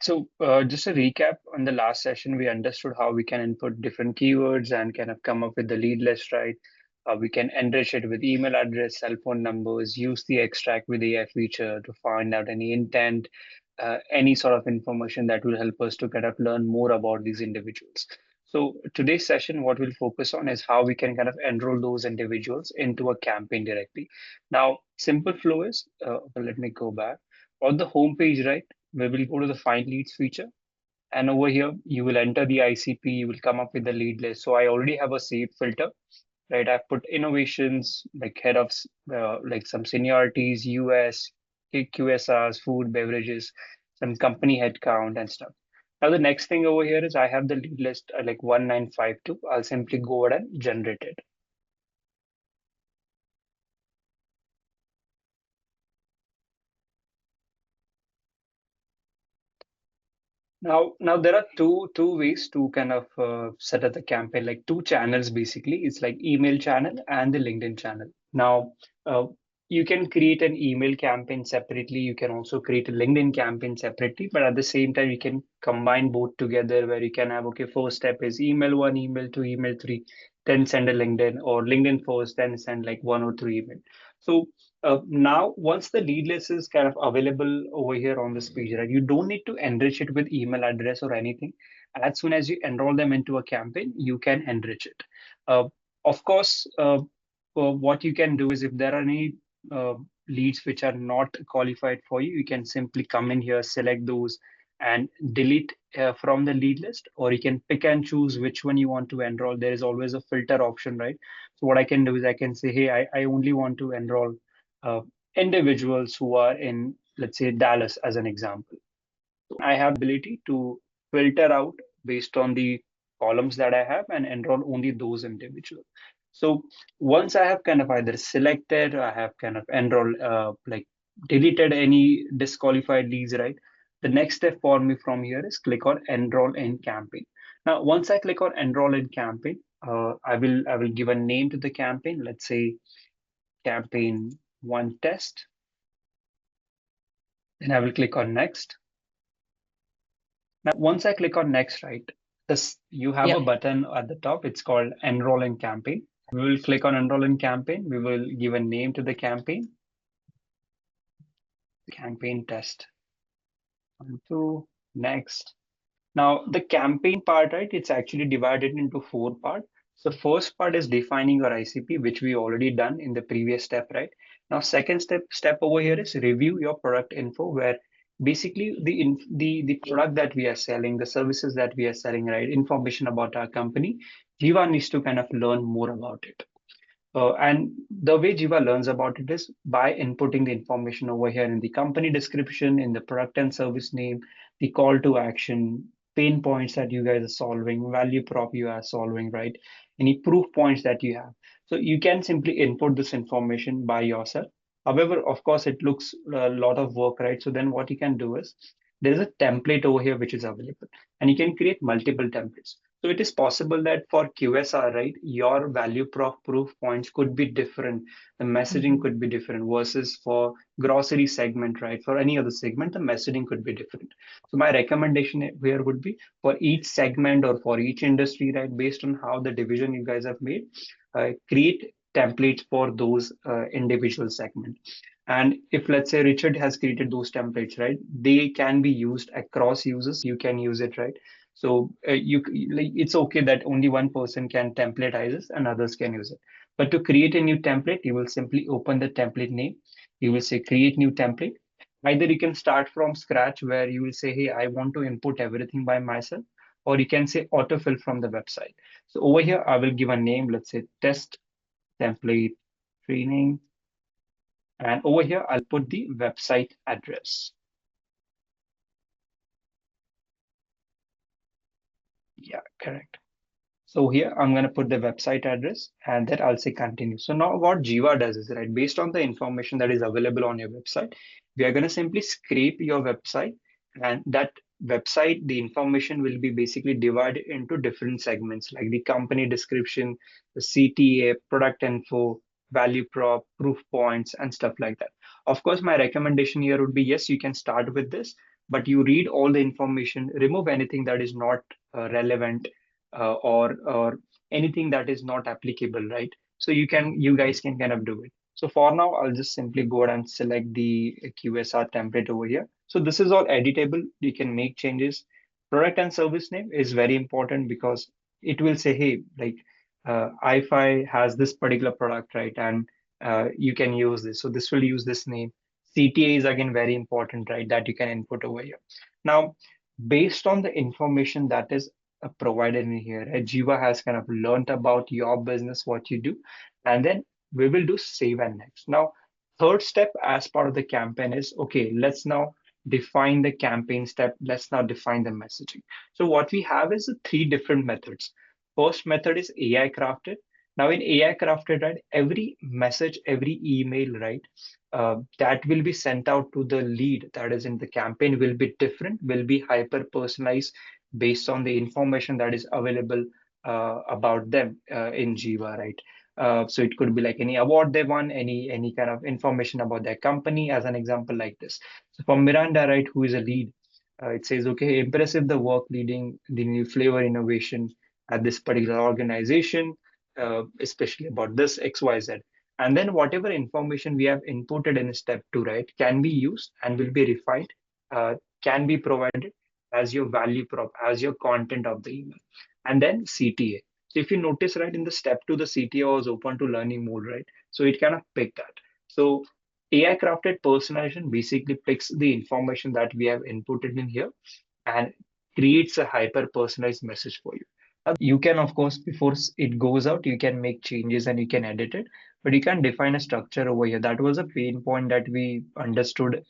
Just a recap on the last session, we understood how we can input different keywords and kind of come up with the lead list, right? We can enrich it with email address, cell phone numbers, use the extract with AI feature to find out any intent, any sort of information that will help us to kind of learn more about these individuals. So today's session, what we'll focus on is how we can kind of enroll those individuals into a campaign directly. Now, simple flow is, let me go back. On the home page, right? We will go to the find leads feature. And over here, you will enter the ICP, you will come up with the lead list. So I already have a saved filter, right? I've put innovations, like head of, like some seniorities, US, QSRs, food, beverages, some company headcount and stuff. Now, the next thing over here is I have the lead list like 1952. I'll simply go ahead and generate it. Now there are two ways to kind of set up the campaign, like two channels basically. It's like email channel and the LinkedIn channel. Now, you can create an email campaign separately. You can also create a LinkedIn campaign separately, but at the same time, you can combine both together where you can have, okay, first step is email one, email two, email three, then send a LinkedIn, or LinkedIn first, then send like one or three email. So now, once the lead list is kind of available over here on this page, right, you don't need to enrich it with email address or anything. As soon as you enroll them into a campaign, you can enrich it. Uh, of course, what you can do is if there are any uh, leads which are not qualified for you, you can simply come in here, select those, and delete from the lead list, or you can pick and choose which one you want to enroll. There is always a filter option, right? So what I can do is I can say, hey, I only want to enroll uh, individuals who are in, let's say, Dallas as an example. I have ability to filter out based on the columns that I have and enroll only those individuals. So once I have kind of either selected, I have kind of enrolled, like deleted any disqualified leads, right? The next step for me from here is click on enroll in campaign. Now, once I click on enroll in campaign, I will give a name to the campaign. Let's say campaign one test. Then I will click on next. Now, once I click on next, right, this you have a Yeah. button at the top. It's called enroll in campaign. We will click on enroll in campaign. We will give a name to the campaign test. One, two, next. Now, the campaign part, right, it's actually divided into four parts. So first part is defining your ICP, which we already done in the previous step, right? Now, second step over here is review your product info, where basically the product that we are selling, the services that we are selling, right, information about our company, Jiva needs to kind of learn more about it. And the way Jiva learns about it is by inputting the information over here in the company description, in the product and service name, the call to action, pain points that you guys are solving, value prop you are solving, right? Any proof points that you have. So you can simply input this information by yourself. However, of course, it looks a lot of work, right? So then what you can do is there's a template over here which is available, and you can create multiple templates. So it is possible that for QSR, right, your value proof points could be different. The messaging Mhm. could be different versus for grocery segment, right? For any other segment, the messaging could be different. So my recommendation here would be for each segment or for each industry, right, based on how the division you guys have made, create templates for those individual segments. And if let's say Richard has created those templates, right, they can be used across users. You can use it, right? So like it's okay that only one person can templatize this and others can use it. But to create a new template, you will simply open the template name. You will say create new template. Either you can start from scratch where you will say, hey, I want to input everything by myself, or you can say autofill from the website. So over here, I will give a name, let's say test template training. And over here, I'll put the website address. Yeah, correct. So here I'm going to put the website address and then I'll say continue. So now what Jiva does is, right, based on the information that is available on your website, we are going to simply scrape your website, and that website, the information will be basically divided into different segments like the company description, the CTA, product info, value prop, proof points, and stuff like that. Of course, my recommendation here would be, yes, you can start with this, but you read all the information, remove anything that is not relevant, or anything that is not applicable, right? So you guys can kind of do it. So for now, I'll just simply go ahead and select the QSR template over here. So this is all editable. You can make changes. Product and service name is very important because it will say, hey, like iFi has this particular product, right? And you can use this. So this will use this name. CTA is again very important, right? That you can input over here. Now, based on the information that is provided in here, right, Jiva has kind of learned about your business, what you do, and then we will do save and next. Now, third step as part of the campaign is okay, let's now define the campaign step. Let's now define the messaging. So what we have is three different methods. First method is AI crafted. Now in AI crafted, right, every message, every email, right, that will be sent out to the lead that is in the campaign will be different, will be hyper personalized based on the information that is available about them in Jiva, right? So it could be like any award they won, any kind of information about their company, as an example like this. So for Miranda, right, who is a lead, it says, okay, impressive the work leading the new flavor innovation at this particular organization, especially about this XYZ. And then whatever information we have inputted in step two, right, can be used and will be refined, can be provided as your value prop, as your content of the email. And then CTA. So if you notice, right, in the step two, the CTA was open to learning mode, right? So it kind of picked that. So AI crafted personalization basically picks the information that we have inputted in here and creates a hyper personalized message for you. You can, of course, before it goes out, you can make changes and you can edit it, but you can define a structure over here. That was a pain point that we understood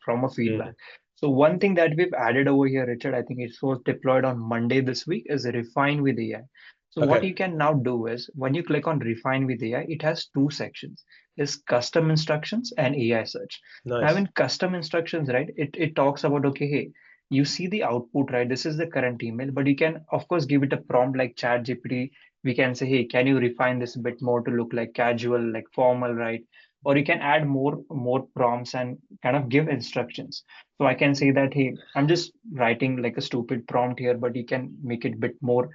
from a Mm. feedback. So one thing that we've added over here, Richard, I think it was deployed on Monday this week, is refine with AI. So what Okay. you can now do is when you click on refine with AI, it has two sections. Is custom instructions and AI search. Now Nice. in custom instructions, right, it talks about, okay, hey, you see the output, right? This is the current email, but you can, of course, give it a prompt like Chat GPT. We can say, hey, can you refine this a bit more to look like casual, like formal, right? Or you can add more prompts and kind of give instructions. So I can say that, hey, I'm just writing like a stupid prompt here, but you can make it a bit more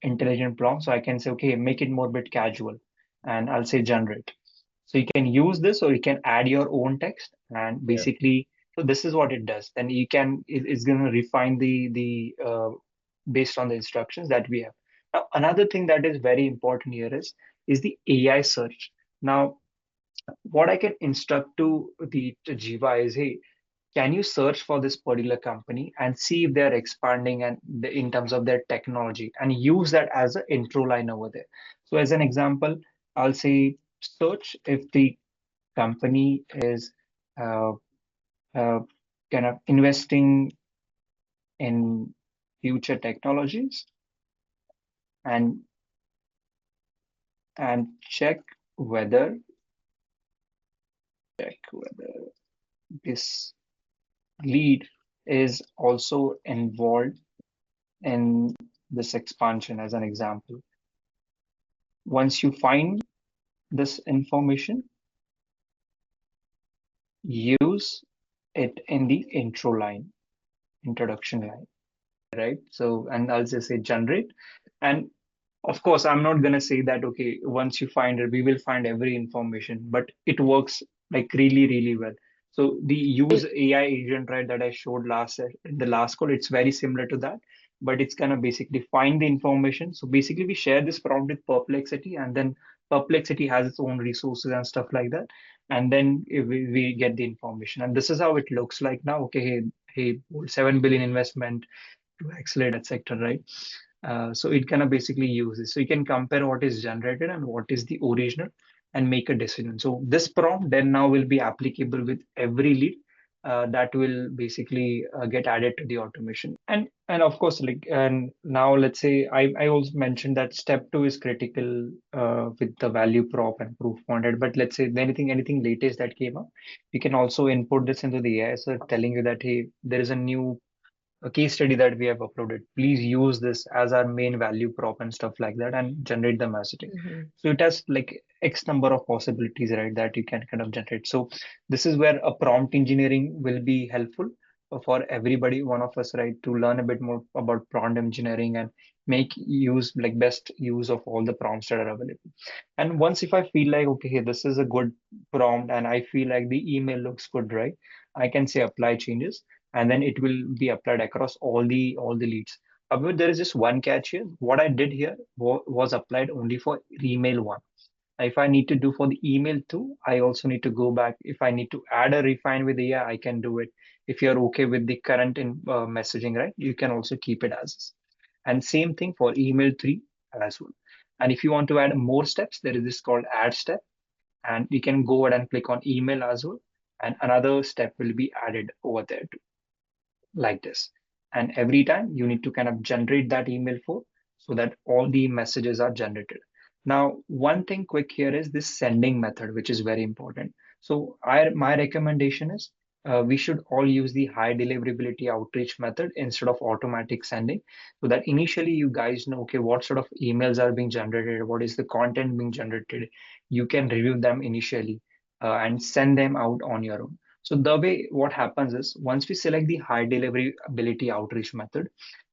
intelligent prompt. So I can say, okay, make it more bit casual, and I'll say generate. So you can use this or you can add your own text and Yeah. basically, so this is what it does. Then you can, it's going to refine the based on the instructions that we have. Now, another thing that is very important here is the AI search. Now, what I can instruct to Jiva is, hey, can you search for this particular company and see if they're expanding and in terms of their technology and use that as an intro line over there. So as an example, I'll say search if the company is uh, uh, kind of investing in future technologies and and whether check whether this lead is also involved in this expansion as an example. Once you find this information, use it in the intro line, introduction line, right? So, and I'll just say generate. And of course, I'm not gonna say that, okay, once you find it, we will find every information, but it works like really, really well. So the use AI agent, right, that I showed in the last call, it's very similar to that, but it's gonna basically find the information. So basically, we share this prompt with Perplexity, and then Perplexity has its own resources and stuff like that, and then we get the information. And this is how it looks like now. Okay, hey, 7 billion investment to accelerate that sector, right? So it kind of basically uses. So you can compare what is generated and what is the original and make a decision. So this prompt then now will be applicable with every lead that will basically get added to the automation. And of course, like, and now let's say I also mentioned that step two is critical with the value prop and proof pointed. But let's say anything latest that came up, you can also input this into the AI, so telling you that, hey, there is a case study that we have uploaded. Please use this as our main value prop and stuff like that and generate the messaging. Mhm. So it has like X number of possibilities, right, that you can kind of generate. So this is where a prompt engineering will be helpful for everybody, one of us, right, to learn a bit more about prompt engineering and make use like best use of all the prompts that are available. And once if I feel like, okay, hey, this is a good prompt and I feel like the email looks good, right? I can say apply changes and then it will be applied across all the leads. However, there is just one catch here. What I did here was applied only for email one. If I need to do for the email too, I also need to go back. If I need to add a refine with AI, I can do it. If you're okay with the current messaging, right, you can also keep it as is. And same thing for email three as well. And if you want to add more steps, there is this called add step, and you can go ahead and click on email as well. And another step will be added over there too, like this. And every time you need to kind of generate that email for so that all the messages are generated. Now, one thing quick here is this sending method, which is very important. So my recommendation is we should all use the high deliverability outreach method instead of automatic sending so that initially you guys know, okay, what sort of emails are being generated, what is the content being generated. You can review them initially and send them out on your own. So the way what happens is once we select the high delivery ability outreach method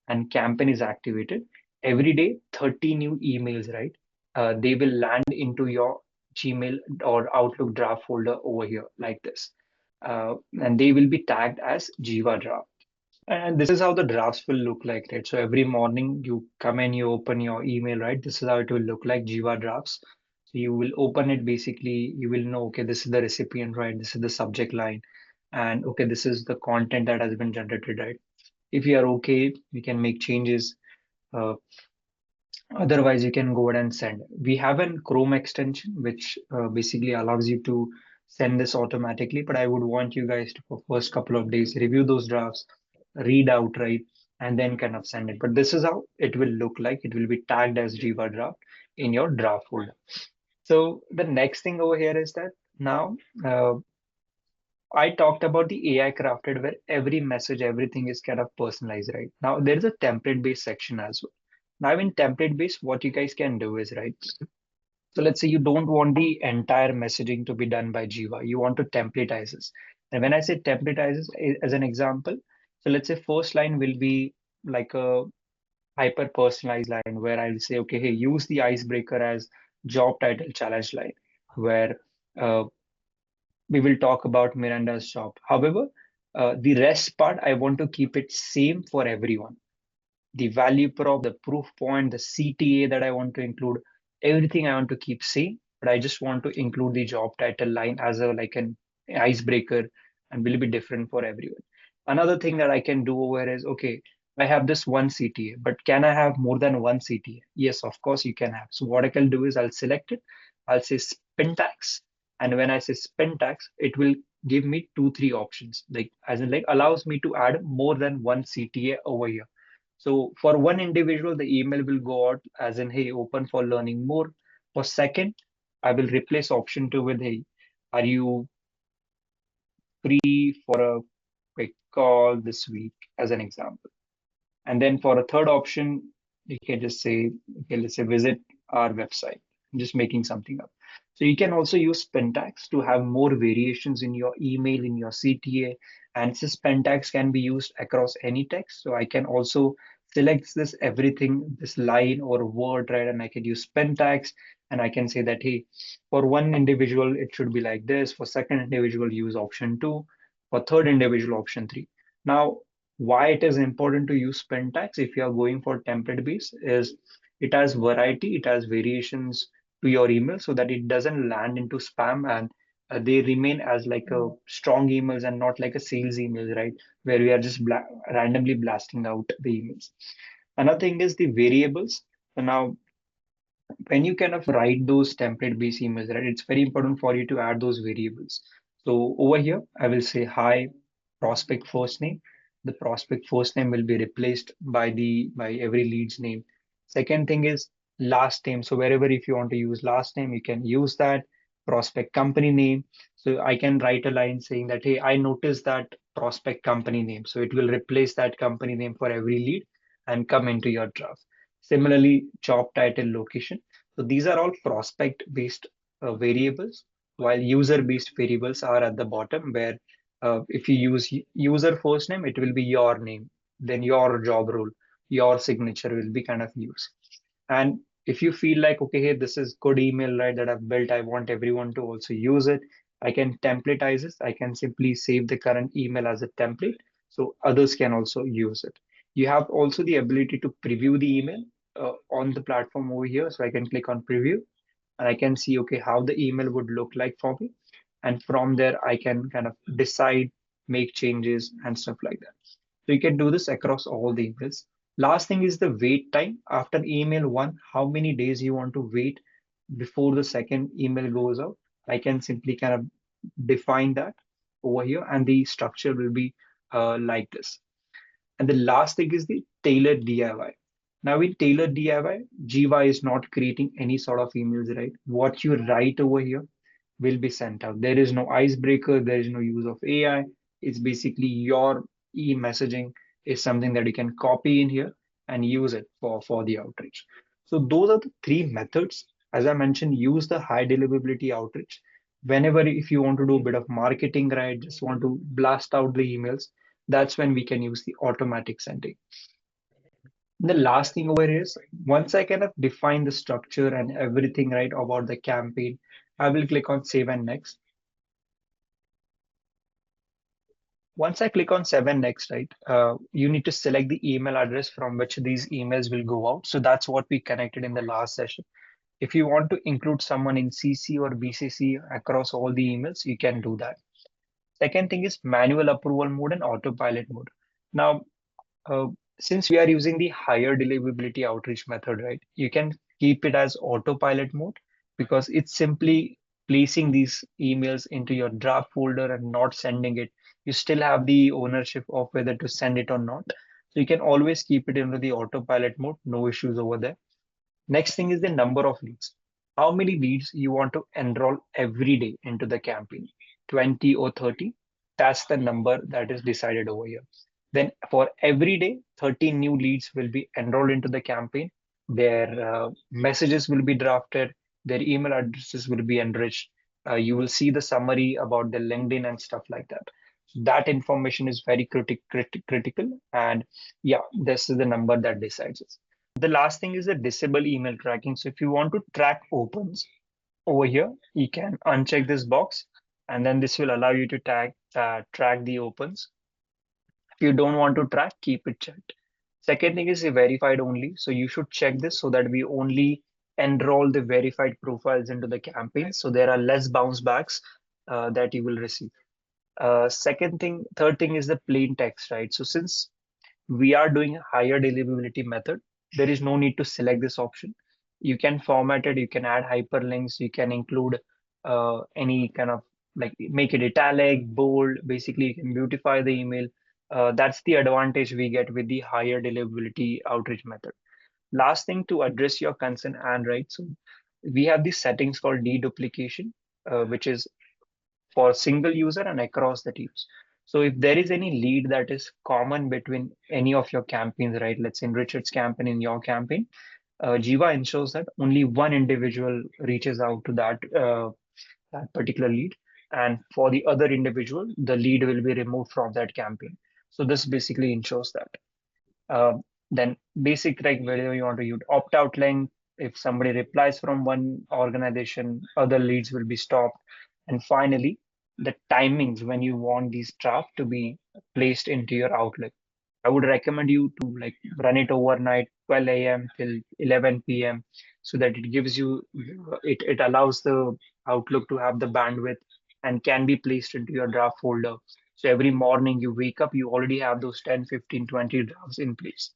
and campaign is activated, every day 30 new emails, right? They will land into your Gmail or Outlook draft folder over here like this. And they will be tagged as Jiva draft. And this is how the drafts will look like, right? So every morning you come and you open your email, right? This is how it will look like, Jiva drafts. So you will open it basically, you will know, okay, this is the recipient, right? This is the subject line. And okay, this is the content that has been generated, right? If you are okay, we can make changes. Uh, Otherwise, you can go ahead and send. We have a Chrome extension, which basically allows you to send this automatically. But I would want you guys to, for first couple of days, review those drafts, read out, right, and then kind of send it. But this is how it will look like. It will be tagged as Jiva draft in your draft folder. So the next thing over here is that now I talked about the AI crafted where every message, everything is kind of personalized, right? Now there is a template based section as well. Now in template based, what you guys can do is, right? So let's say you don't want the entire messaging to be done by Jiva. You want to templatize this. And when I say templatizes, as an example, so let's say first line will be like a hyper personalized line where I'll say, okay, hey, use the icebreaker as job title challenge line, where uh, we will talk about Miranda's job. However, the rest part, I want to keep it same for everyone. The value prop, the proof point, the CTA that I want to include, everything I want to keep same, but I just want to include the job title line as a like an icebreaker and will be different for everyone. Another thing that I can do over here is, okay, I have this one CTA, but can I have more than one CTA? Yes, of course you can have. So what I can do is I'll select it, I'll say spin tax, and when I say spin tax, it will give me two, three options, like as in like allows me to add more than one CTA over here. So for one individual, the email will go out as in, hey, open for learning more. For second, I will replace option two with, hey, are you free for a quick call this week, as an example. And then for a third option, you can just say, okay, let's say visit our website. I'm just making something up. So you can also use Pentax to have more variations in your email, in your CTA. And this Pentax can be used across any text. So I can also select this everything, this line or word, right? And I can use Pentax and I can say that, hey, for one individual, it should be like this. For second individual, use option two. For third individual, option three. Now, why it is important to use Pentax if you are going for template base is it has variety, it has variations to your email so that it doesn't land into spam and they remain as like a strong emails and not like a sales email, right? Where we are just randomly blasting out the emails. Another thing is the variables. So now when you kind of write those template based emails, right, it's very important for you to add those variables. So over here, I will say hi prospect first name. The prospect first name will be replaced by the by every lead's name. Second thing is last name. So wherever if you want to use last name, you can use that prospect company name. So I can write a line saying that, hey, I noticed that prospect company name. So it will replace that company name for every lead and come into your draft. Similarly, job title, location. So these are all prospect based variables, while user based variables are at the bottom where If you use user first name, it will be your name, then your job role, your signature will be kind of used. And if you feel like, okay, hey, this is good email, right, that I've built, I want everyone to also use it, I can templatize this. I can simply save the current email as a template so others can also use it. You have also the ability to preview the email on the platform over here. So I can click on preview and I can see, okay, how the email would look like for me. And from there, I can kind of decide, make changes and stuff like that. So you can do this across all the emails. Last thing is the wait time. After email one, how many days you want to wait before the second email goes out. I can simply kind of define that over here, and the structure will be like this. And the last thing is the tailored DIY. Now, in tailored DIY, Jiva is not creating any sort of emails, right? What you write over here will be sent out. There is no icebreaker, there is no use of AI. It's basically your e-messaging is something that you can copy in here and use it for the outreach. So those are the three methods. As I mentioned, use the high deliverability outreach. Whenever if you want to do a bit of marketing, right, just want to blast out the emails, that's when we can use the automatic sending. The last thing over here is once I kind of define the structure and everything right about the campaign, I will click on save and next. Once I click on save and next, right, you need to select the email address from which these emails will go out. So that's what we connected in the last session. If you want to include someone in CC or BCC across all the emails, you can do that. Second thing is manual approval mode and autopilot mode. Now, uh, since we are using the higher deliverability outreach method, right, you can keep it as autopilot mode because it's simply placing these emails into your draft folder and not sending it. You still have the ownership of whether to send it or not. So you can always keep it into the autopilot mode, no issues over there. Next thing is the number of leads. How many leads you want to enroll every day into the campaign? 20 or 30? That's the number that is decided over here. Then for every day, 30 new leads will be enrolled into the campaign. Their messages will be drafted. Their email addresses will be enriched. You will see the summary about the LinkedIn and stuff like that. That information is very critical. And yeah, this is the number that decides it. The last thing is the disable email tracking. So if you want to track opens over here, you can uncheck this box and then this will allow you to track the opens. If you don't want to track, keep it checked. Second thing is the verified only. So you should check this so that we only enroll the verified profiles into the campaign. So there are less bounce backs that you will receive. Third thing is the plain text, right? So since we are doing a higher deliverability method, there is no need to select this option. You can format it, you can add hyperlinks, you can include any kind of like make it italic, bold, basically you can beautify the email. That's the advantage we get with the higher deliverability outreach method. Last thing to address your concern and right, so we have these settings called deduplication, which is for single user and across the teams. So if there is any lead that is common between any of your campaigns, right? Let's say in Richard's campaign, in your campaign, Jiva ensures that only one individual reaches out to that particular lead, and for the other individual, the lead will be removed from that campaign. So this basically ensures that. Uh, then basic like whether you want to use opt-out link, if somebody replies from one organization, other leads will be stopped. And finally, the timings when you want these draft to be placed into your Outlook. I would recommend you to like run it overnight, 12 a.m. till 11 p.m. so that it gives you it allows the Outlook to have the bandwidth and can be placed into your draft folder. So every morning you wake up, you already have those 10, 15, 20 drafts in place.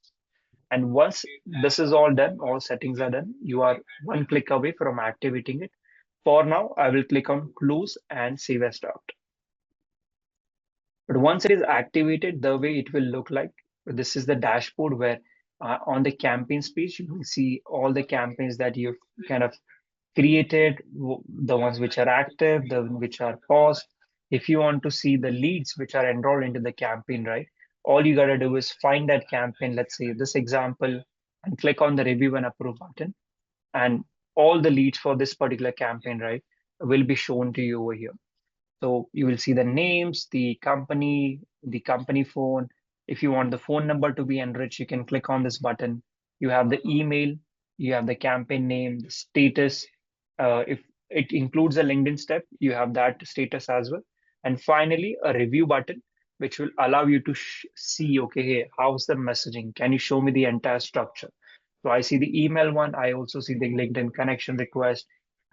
And once this is all done, all settings are done, you are one click away from activating it. For now, I will click on close and save as draft. But once it is activated, the way it will look like, this is the dashboard where on the campaigns page, you will see all the campaigns that you've kind of created, the ones which are active, the which are paused. If you want to see the leads which are enrolled into the campaign, right? All you gotta do is find that campaign, let's say this example, and click on the review and approve button. And all the leads for this particular campaign, right, will be shown to you over here. So you will see the names, the company phone. If you want the phone number to be enriched, you can click on this button. You have the email, you have the campaign name, the status. If it includes a LinkedIn step, you have that status as well. And finally, a review button, which will allow you to see, okay, hey, how's the messaging? Can you show me the entire structure? So I see the email one, I also see the LinkedIn connection request.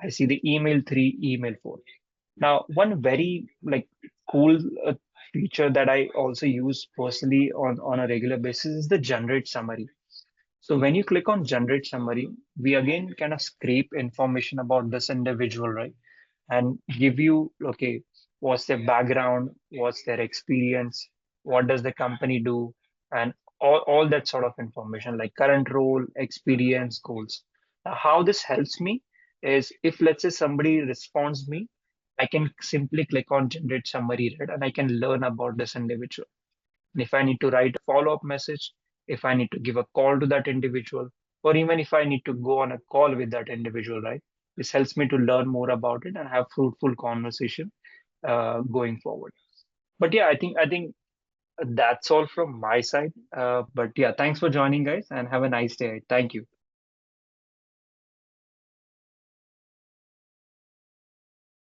I see the email three, email four. Now, one very like cool feature that I also use personally on a regular basis is the generate summary. So when you click on generate summary, we again kind of scrape information about this individual, right? And give you, okay, what's their background, what's their experience, what does the company do, and all that sort of information like current role, experience, goals. Now, how this helps me is if let's say somebody responds me, I can simply click on generate summary, right? And I can learn about this individual. And if I need to write a follow-up message, if I need to give a call to that individual, or even if I need to go on a call with that individual, right? This helps me to learn more about it and have fruitful conversation going forward. But yeah, I think that's all from my side. But yeah, thanks for joining, guys, and have a nice day. Thank you.